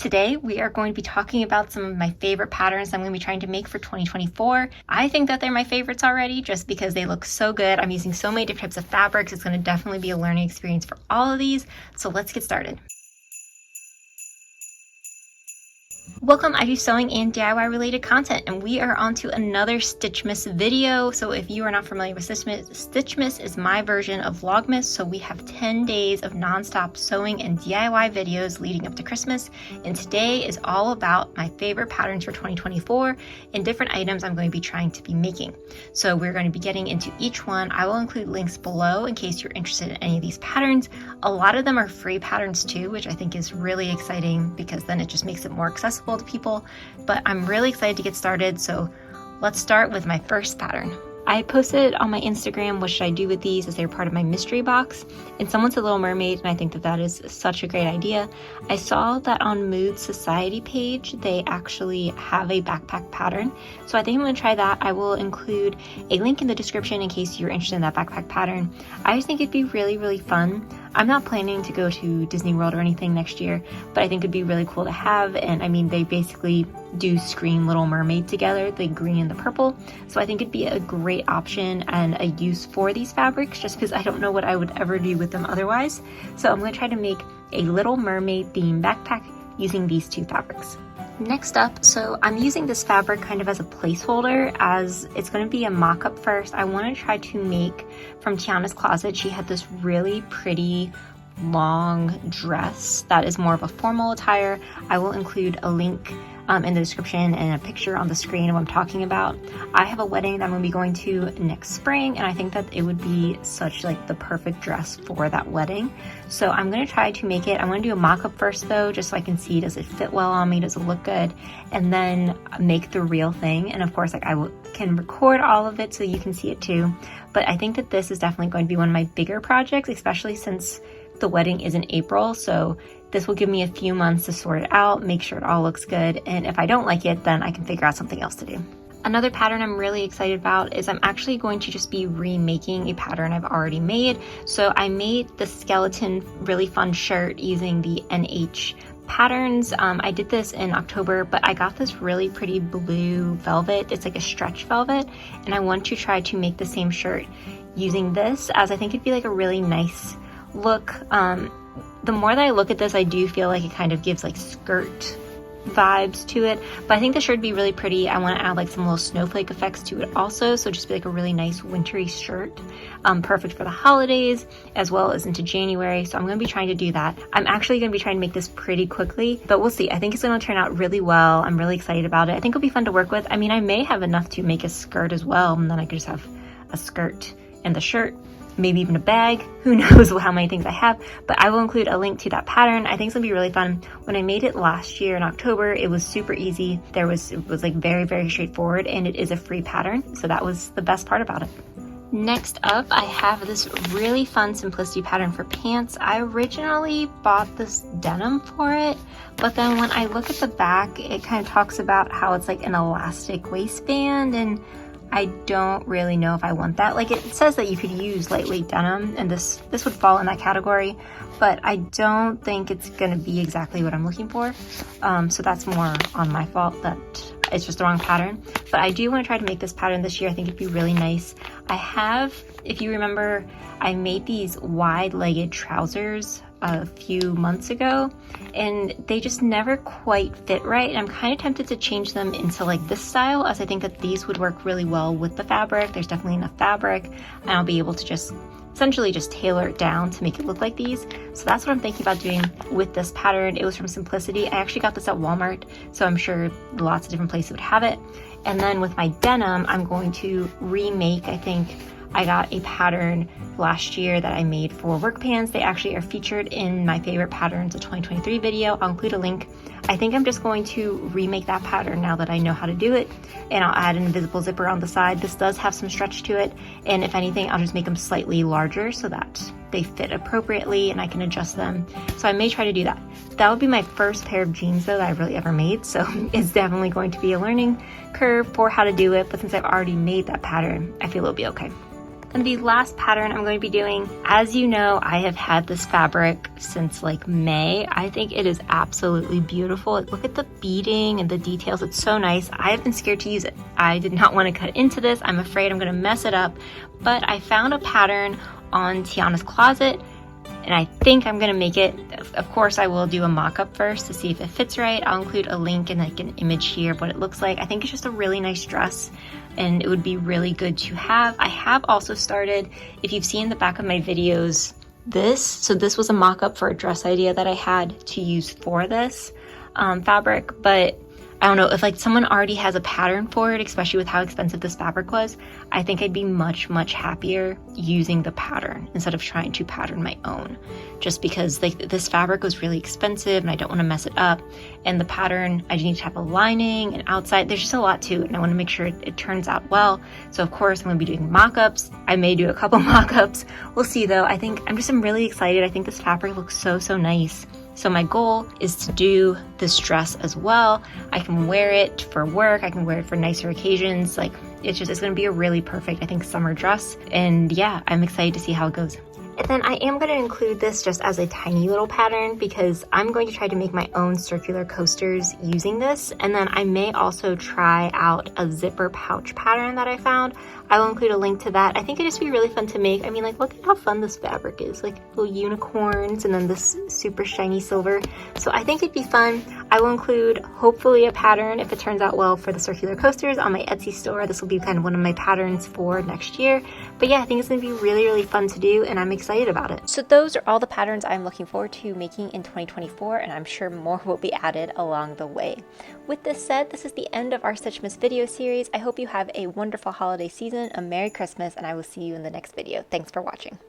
Today, we are going to be talking about some of my favorite patterns I'm going to be trying to make for 2024. I think that they're my favorites already just because they look so good. I'm using so many different types of fabrics. It's going to definitely be a learning experience for all of these. So let's get started. Welcome, I do sewing and DIY related content, and we are on to another Stitchmas video. So if you are not familiar with Stitchmas is my version of Vlogmas. So we have 10 days of non-stop sewing and DIY videos leading up to Christmas. And today is all about my favorite patterns for 2024 and different items I'm going to be trying to be making. So we're going to be getting into each one. I will include links below in case you're interested in any of these patterns. A lot of them are free patterns too, which I think is really exciting because then it just makes it more accessible to people. But I'm really excited to get started, so let's start with my first pattern. I posted on my Instagram what should I do with these as they're part of my mystery box, and someone said Little Mermaid, and I think that that is such a great idea. I saw that on Mood Society page they actually have a backpack pattern, so I think I'm going to try that. I will include a link in the description in case you're interested in that backpack pattern. I just think it'd be really fun. I'm not planning to go to Disney World or anything next year, but I think it'd be really cool to have. And I mean, they basically do scream Little Mermaid together, the green and the purple. So I think it'd be a great option and a use for these fabrics just because I don't know what I would ever do with them otherwise. So I'm going to try to make a Little Mermaid themed backpack using these two fabrics. Next up, so I'm using this fabric kind of as a placeholder as it's going to be a mock-up first. I want to try to make from Tiana's closet. She had this really pretty long dress that is more of a formal attire. I will include a link in the description and a picture on the screen of what I'm talking about. I have a wedding that I'm going to be going to next spring, and I think that it would be such like the perfect dress for that wedding. So I'm going to try to make it. I'm going to do a mock-up first though, just so I can see, does it fit well on me, does it look good, and then make the real thing. And of course, like can record all of it so you can see it too. But I think that this is definitely going to be one of my bigger projects, especially since the wedding is in April. So this will give me a few months to sort it out, make sure it all looks good, and if I don't like it, then I can figure out something else to do. Another pattern I'm really excited about is I'm actually going to just be remaking a pattern I've already made. So I made the skeleton really fun shirt using the NH patterns. I did this in October, but I got this really pretty blue velvet. It's like a stretch velvet, and I want to try to make the same shirt using this, as I think it'd be like a really nice look. The more that I look at this, I do feel like it kind of gives like skirt vibes to it, but I think the shirt would be really pretty. I want to add like some little snowflake effects to it also, so just be like a really nice wintry shirt, perfect for the holidays as well as into January. So I'm going to be trying to do that. I'm actually going to be trying to make this pretty quickly, but we'll see. I think it's going to turn out really well. I'm really excited about it. I think it'll be fun to work with. I mean, I may have enough to make a skirt as well, and then I could just have a skirt and the shirt, maybe even a bag. Who knows how many things I have, but I will include a link to that pattern. I think it's gonna be really fun. When I made it last year in October, it was super easy. It was like very straightforward, and it is a free pattern, so that was the best part about it. Next up, I have this really fun simplicity pattern for pants. I originally bought this denim for it, but then when I look at the back, it kind of talks about how it's like an elastic waistband, and I don't really know if I want that. Like, it says that you could use lightweight denim, and this would fall in that category, but I don't think it's gonna be exactly what I'm looking for. So that's more on my fault that it's just the wrong pattern. But I do want to try to make this pattern this year. I think it'd be really nice. I have, if you remember, I made these wide-legged trousers a few months ago, and they just never quite fit right. And I'm kind of tempted to change them into like this style, as I think that these would work really well with the fabric. There's definitely enough fabric, and I'll be able to just essentially just tailor it down to make it look like these. So that's what I'm thinking about doing with this pattern. It was from Simplicity. I actually got this at Walmart, so I'm sure lots of different places would have it. And then with my denim, I'm going to remake, I think I got a pattern last year that I made for work pants. They actually are featured in my favorite patterns of 2023 video. I'll include a link. I think I'm just going to remake that pattern now that I know how to do it, and I'll add an invisible zipper on the side. This does have some stretch to it, and if anything, I'll just make them slightly larger so that they fit appropriately and I can adjust them. So I may try to do that. That would be my first pair of jeans though that I've really ever made, so it's definitely going to be a learning curve for how to do it, but since I've already made that pattern, I feel it'll be okay. And the last pattern I'm going to be doing, as you know, I have had this fabric since like May. I think it is absolutely beautiful. Look at the beading and the details. It's so nice. I have been scared to use it. I did not want to cut into this. I'm afraid I'm going to mess it up. But I found a pattern on Tiana's closet, and I think I'm gonna make it. Of course, I will do a mock-up first to see if it fits right. I'll include a link and like an image here of what it looks like. I think it's just a really nice dress, and it would be really good to have. I have also started, if you've seen the back of my videos, so this was a mock-up for a dress idea that I had to use for this fabric, but I don't know, if like someone already has a pattern for it, especially with how expensive this fabric was, I think I'd be much, much happier using the pattern instead of trying to pattern my own. Just because like this fabric was really expensive and I don't want to mess it up. And the pattern, I need to have a lining and outside. There's just a lot to it, and I want to make sure it turns out well. So of course I'm going to be doing mock-ups. I may do a couple mock-ups. We'll see though. I'm really excited. I think this fabric looks so, so nice. So my goal is to do this dress as well. I can wear it for work. I can wear it for nicer occasions. Like it's going to be a really perfect, I think, summer dress. And yeah, I'm excited to see how it goes. And then I am going to include this just as a tiny little pattern because I'm going to try to make my own circular coasters using this. And then I may also try out a zipper pouch pattern that I found. I will include a link to that. I think it'd just be really fun to make. I mean, like, look at how fun this fabric is. Like little unicorns and then this super shiny silver. So I think it'd be fun. I will include hopefully a pattern if it turns out well for the circular coasters on my Etsy store. This will be kind of one of my patterns for next year. But yeah, I think it's going to be really, really fun to do, and I'm excited about it. So those are all the patterns I'm looking forward to making in 2024, and I'm sure more will be added along the way. With this said, this is the end of our Stitchmas video series. I hope you have a wonderful holiday season, a Merry Christmas, and I will see you in the next video. Thanks for watching.